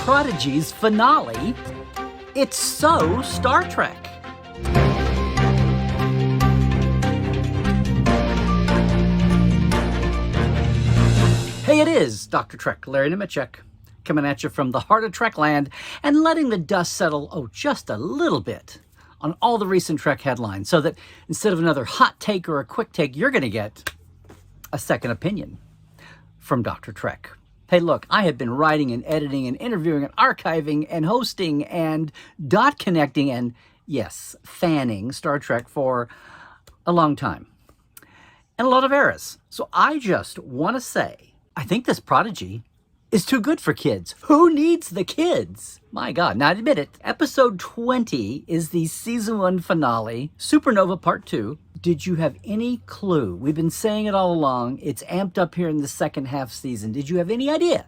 Prodigy's finale. It's so Star Trek. Hey, it is Dr. Trek, Larry Nemecek, coming at you from the heart of Trekland and letting the dust settle, just a little bit on all the recent Trek headlines so that instead of another hot take or a quick take, you're going to get a second opinion from Dr. Trek. Hey, look, I have been writing and editing and interviewing and archiving and hosting and dot connecting and, yes, fanning Star Trek for a long time. And a lot of eras. So I just want to say, I think this Prodigy is too good for kids. Who needs the kids? My God. Now, admit it, episode 20 is the season 1 finale, Supernova Part 2. Did you have any clue? We've been saying it all along. It's amped up here in the second half season. Did you have any idea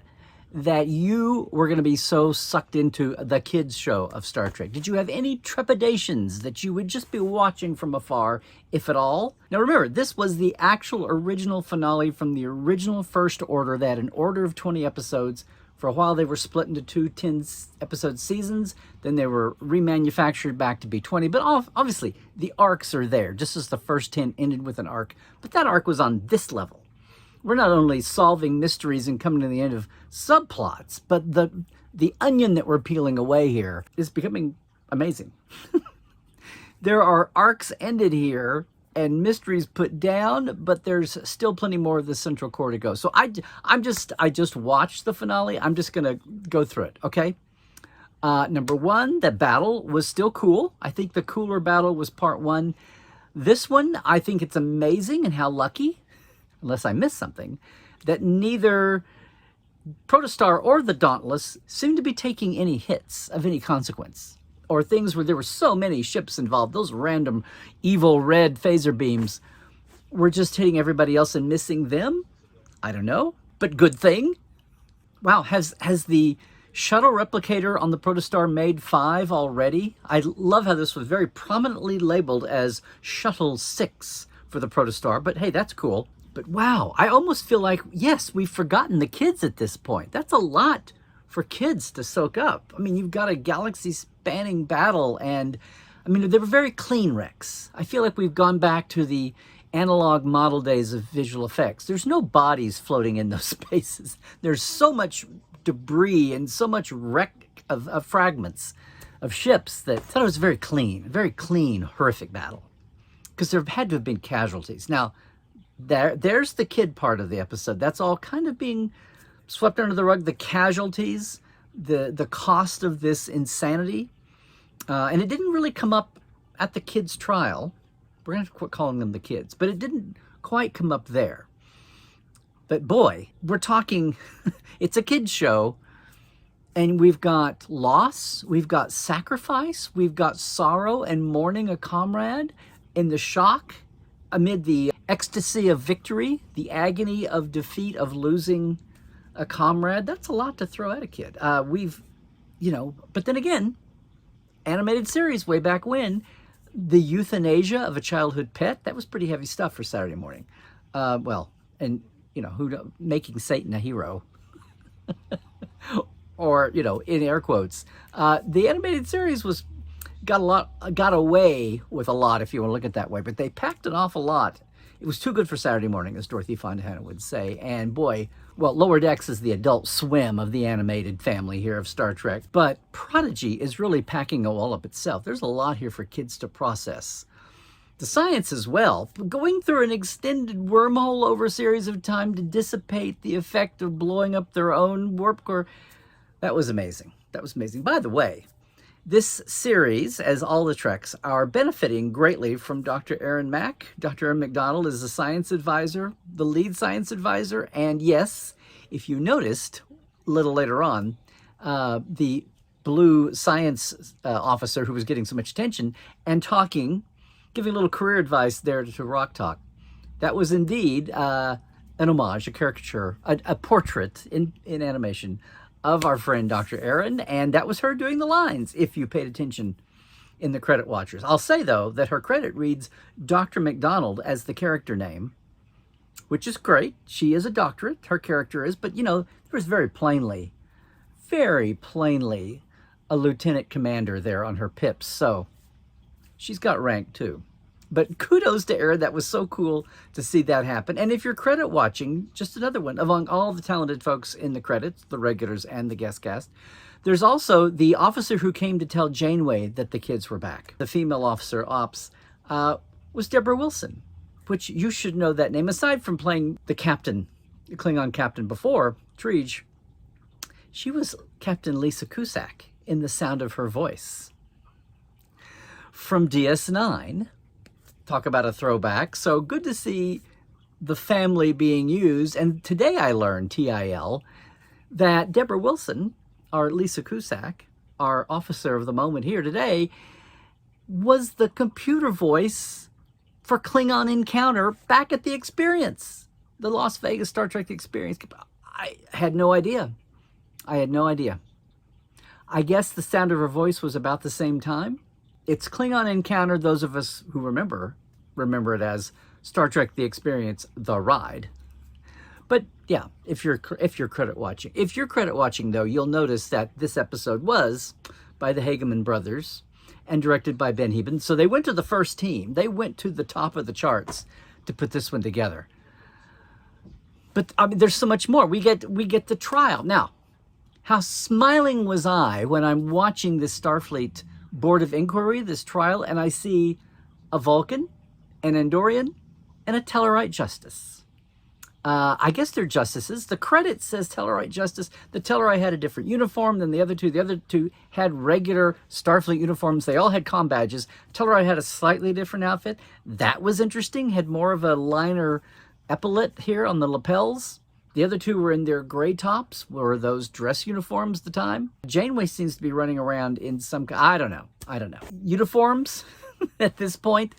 that you were going to be so sucked into the kids show of Star Trek? Did you have any trepidations that you would just be watching from afar, if at all? Now remember, this was the actual original finale from the original First Order. They had an order of 20 episodes. For a while, they were split into two 10-episode seasons. Then they were remanufactured back to be 20. But obviously, the arcs are there, just as the first 10 ended with an arc. But that arc was on this level. We're not only solving mysteries and coming to the end of subplots, but the onion that we're peeling away here is becoming amazing. There are arcs ended here and mysteries put down, but there's still plenty more of the central core to go. So I just watched the finale. I'm just going to go through it, okay? Number one, the battle was still cool. I think the cooler battle was part 1. This one, I think it's amazing, and how lucky, unless I missed something, that neither Protostar or the Dauntless seem to be taking any hits of any consequence, or things where there were so many ships involved. Those random evil red phaser beams were just hitting everybody else and missing them. I don't know, but good thing. Wow, has the shuttle replicator on the Protostar made 5 already? I love how this was very prominently labeled as Shuttle 6 for the Protostar, but hey, that's cool. But wow, I almost feel like, yes, we've forgotten the kids at this point. That's a lot for kids to soak up. I mean, you've got a galaxy-spanning battle, and I mean, they were very clean wrecks. I feel like we've gone back to the analog model days of visual effects. There's no bodies floating in those spaces. There's so much debris and so much wreck of fragments of ships that I thought it was very clean, horrific battle. Because there had to have been casualties. Now, there's the kid part of the episode. That's all kind of being swept under the rug. The casualties, the cost of this insanity. And it didn't really come up at the kids' trial. We're going to have to quit calling them the kids. But it didn't quite come up there. But boy, we're talking, it's a kids' show. And we've got loss, we've got sacrifice, we've got sorrow and mourning a comrade, and the shock amid the ecstasy of victory, the agony of defeat, of losing a comrade. That's a lot to throw at a kid. But then again, animated series way back when, the euthanasia of a childhood pet, that was pretty heavy stuff for Saturday morning. Making Satan a hero. Or, in air quotes. The animated series got away with a lot, if you want to look at it that way, but they packed an awful lot. It was too good for Saturday morning, as Dorothy Fontana would say. And boy, Lower Decks is the Adult Swim of the animated family here of Star Trek. But Prodigy is really packing a wall up itself. There's a lot here for kids to process. The science as well. Going through an extended wormhole over a series of time to dissipate the effect of blowing up their own warp core. That was amazing. That was amazing. By the way, this series, as all the Treks, are benefiting greatly from Dr. Aaron Mack. Dr. Aaron McDonald is the science advisor, the lead science advisor. And yes, if you noticed a little later on, the blue science officer who was getting so much attention and giving a little career advice there to Rock Talk. That was indeed an homage, a caricature, a portrait in animation of our friend Dr. Aaron, and that was her doing the lines, if you paid attention in the credit watchers. I'll say, though, that her credit reads Dr. McDonald as the character name, which is great. She is a doctorate, her character is, but, there was very plainly very plainly a lieutenant commander there on her pips, so she's got rank too. But kudos to Erin. That was so cool to see that happen. And if you're credit watching, just another one, among all the talented folks in the credits, the regulars and the guest cast, there's also the officer who came to tell Janeway that the kids were back. The female officer, Ops, was Deborah Wilson, which you should know that name. Aside from playing the captain, the Klingon captain before, Tredge, she was Captain Lisa Cusack in The Sound of Her Voice. From DS9, talk about a throwback. So good to see the family being used. And today I learned, TIL, that Deborah Wilson, our Lisa Cusack, our officer of the moment here today, was the computer voice for Klingon Encounter back at the Experience, the Las Vegas Star Trek The Experience. I had no idea. I had no idea. I guess The Sound of Her Voice was about the same time. It's Klingon Encounter. Those of us who remember it as Star Trek The Experience, The Ride. But yeah, if you're credit watching though, you'll notice that this episode was by the Hageman brothers and directed by Ben Heben. So they went to the first team. They went to the top of the charts to put this one together. But I mean, there's so much more. We get the trial. Now, how smiling was I when I'm watching this Starfleet Board of Inquiry, this trial, and I see a Vulcan, an Andorian, and a Tellarite Justice. I guess they're justices. The credit says Tellarite Justice. The Tellarite had a different uniform than the other two. The other two had regular Starfleet uniforms. They all had comm badges. Tellarite had a slightly different outfit. That was interesting. Had more of a liner epaulet here on the lapels. The other two were in their gray tops. Were those dress uniforms at the time? Janeway seems to be running around in some... I don't know. Uniforms at this point.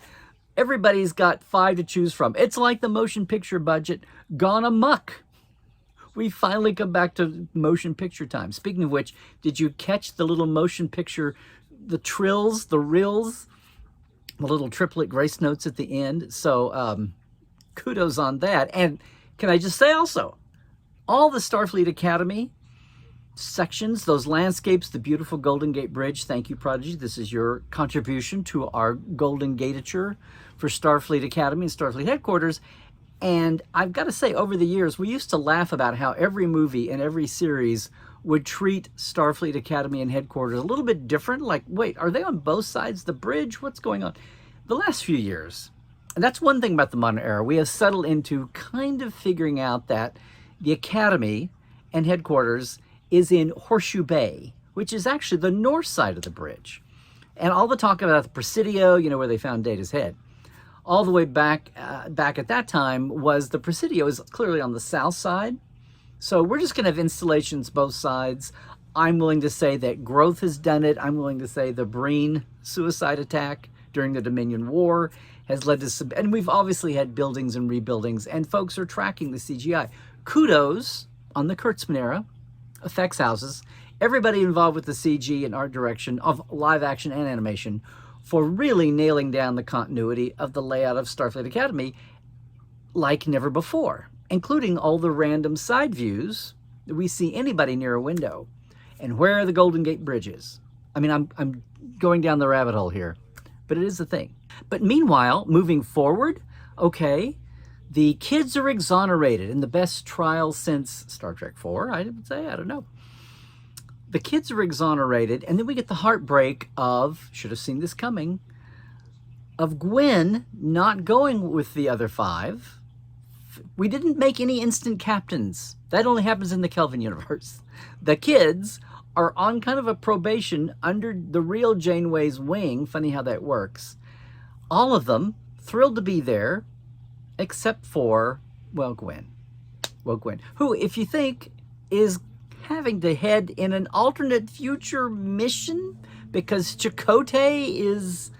Everybody's got 5 to choose from. It's like the motion picture budget gone amok. We finally come back to motion picture time. Speaking of which, did you catch the little motion picture, the trills, the rills, the little triplet grace notes at the end? So kudos on that. And can I just say also, all the Starfleet Academy sections, those landscapes, the beautiful Golden Gate Bridge. Thank you, Prodigy. This is your contribution to our Golden Gateature for Starfleet Academy and Starfleet Headquarters. And I've got to say, over the years, we used to laugh about how every movie and every series would treat Starfleet Academy and Headquarters a little bit different. Like, wait, are they on both sides of the bridge? What's going on? The last few years, and that's one thing about the modern era, we have settled into kind of figuring out that the Academy and Headquarters is in Horseshoe Bay, which is actually the north side of the bridge. And all the talk about the Presidio, you know, where they found Data's head, all the way back at that time was the Presidio is clearly on the south side. So we're just going to have installations both sides. I'm willing to say that growth has done it. I'm willing to say the Breen suicide attack during the Dominion War has led to some, and we've obviously had buildings and rebuildings, and folks are tracking the CGI. Kudos on the Kurtzman era, effects houses, everybody involved with the CG and art direction of live action and animation for really nailing down the continuity of the layout of Starfleet Academy like never before, including all the random side views that we see anybody near a window. And where are the Golden Gate bridges? I mean, I'm going down the rabbit hole here, but it is a thing. But meanwhile, moving forward, okay, the kids are exonerated in the best trial since Star Trek IV, I would say, I don't know. The kids are exonerated, and then we get the heartbreak of, should have seen this coming, of Gwen not going with the other 5. We didn't make any instant captains. That only happens in the Kelvin universe. The kids are on kind of a probation under the real Janeway's wing. Funny how that works. All of them thrilled to be there, except for, well, Gwen. Well, Gwen, who, if you think, is having to head in an alternate future mission because Chakotay is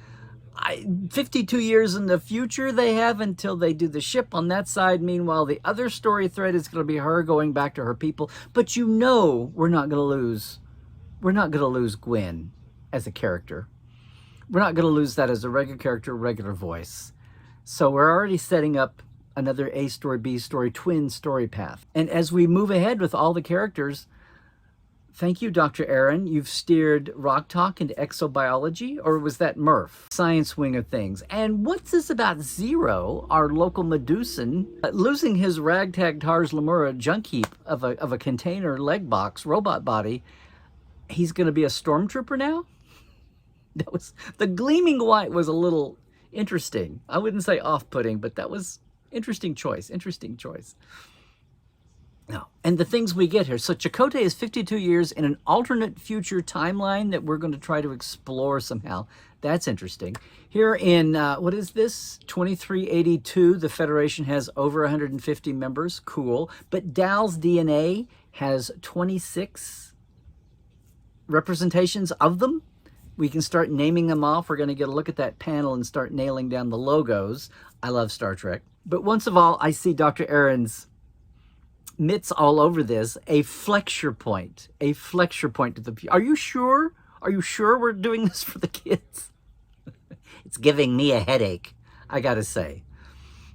52 years in the future they have until they do the ship on that side. Meanwhile, the other story thread is going to be her going back to her people. But you know we're not going to lose. We're not going to lose Gwen as a character. We're not going to lose that as a regular character, regular voice. So we're already setting up another A story, B story, twin story path. And as we move ahead with all the characters, Thank you, Dr. Aaron. You've steered Rock Talk into exobiology, or was that Murph? Science wing of things. And what's this about Zero, our local Medusan, losing his ragtag Tars Lamura junk heap of a container leg box robot body? He's going to be a stormtrooper now? That was, the gleaming white was a little interesting. I wouldn't say off-putting, but that was interesting choice. No. And the things we get here. So Chakotay is 52 years in an alternate future timeline that we're going to try to explore somehow. That's interesting. Here in, what is this? 2382, the Federation has over 150 members. Cool. But Dal's DNA has 26 representations of them. We can start naming them off. We're going to get a look at that panel and start nailing down the logos. I love Star Trek. But once of all, I see Dr. Aaron's mitts all over this, a flexure point to the... Are you sure? Are you sure we're doing this for the kids? It's giving me a headache, I gotta say.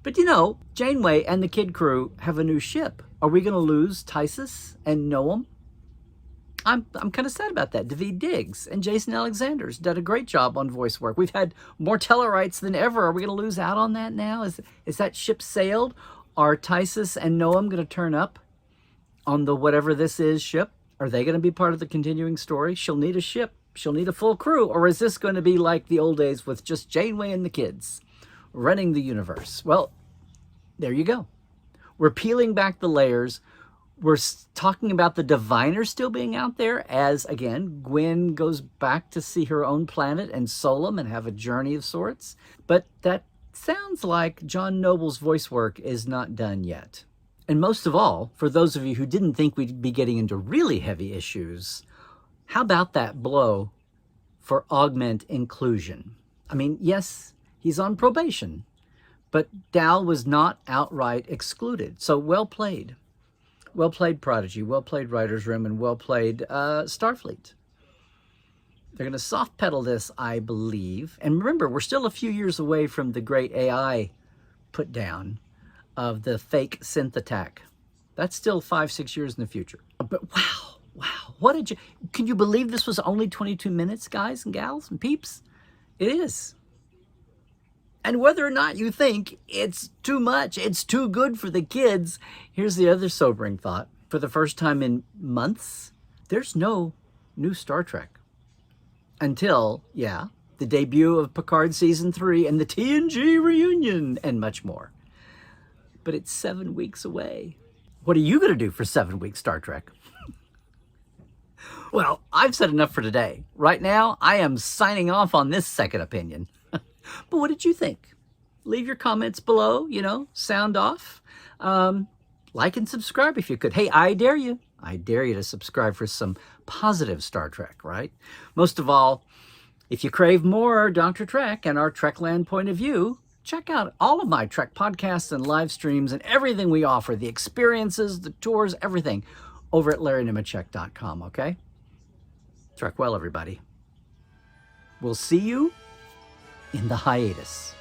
But you know, Janeway and the kid crew have a new ship. Are we gonna lose Tysus and Noam? I'm kind of sad about that. David Diggs and Jason Alexander's done a great job on voice work. We've had more Tellarites than ever. Are we going to lose out on that now? Is that ship sailed? Are Tysus and Noam going to turn up on the whatever this is ship? Are they going to be part of the continuing story? She'll need a ship. She'll need a full crew. Or is this going to be like the old days with just Janeway and the kids running the universe? Well, there you go. We're peeling back the layers. We're talking about the Diviner still being out there as, again, Gwen goes back to see her own planet and Solum and have a journey of sorts. But that sounds like John Noble's voice work is not done yet. And most of all, for those of you who didn't think we'd be getting into really heavy issues, how about that blow for augment inclusion? I mean, yes, he's on probation, but Dal was not outright excluded. So well played. Well played, Prodigy. Well played, Writer's Room, and well played, Starfleet. They're going to soft pedal this, I believe. And remember, we're still a few years away from the great AI put down of the fake synth attack. That's still 5-6 years in the future. But wow, what did you... Can you believe this was only 22 minutes, guys and gals and peeps? It is. And whether or not you think it's too much, it's too good for the kids, here's the other sobering thought. For the first time in months, there's no new Star Trek. Until, yeah, the debut of Picard Season 3 and the TNG reunion and much more. But it's 7 weeks away. What are you going to do for 7 weeks, Star Trek? Well, I've said enough for today. Right now, I am signing off on this second opinion. But what did you think? Leave your comments below, you know, sound off. Like and subscribe if you could. Hey, I dare you. I dare you to subscribe for some positive Star Trek, right? Most of all, if you crave more Dr. Trek and our Trekland point of view, check out all of my Trek podcasts and live streams and everything we offer, the experiences, the tours, everything, over at LarryNemecek.com, okay? Trek well, everybody. We'll see you in the hiatus.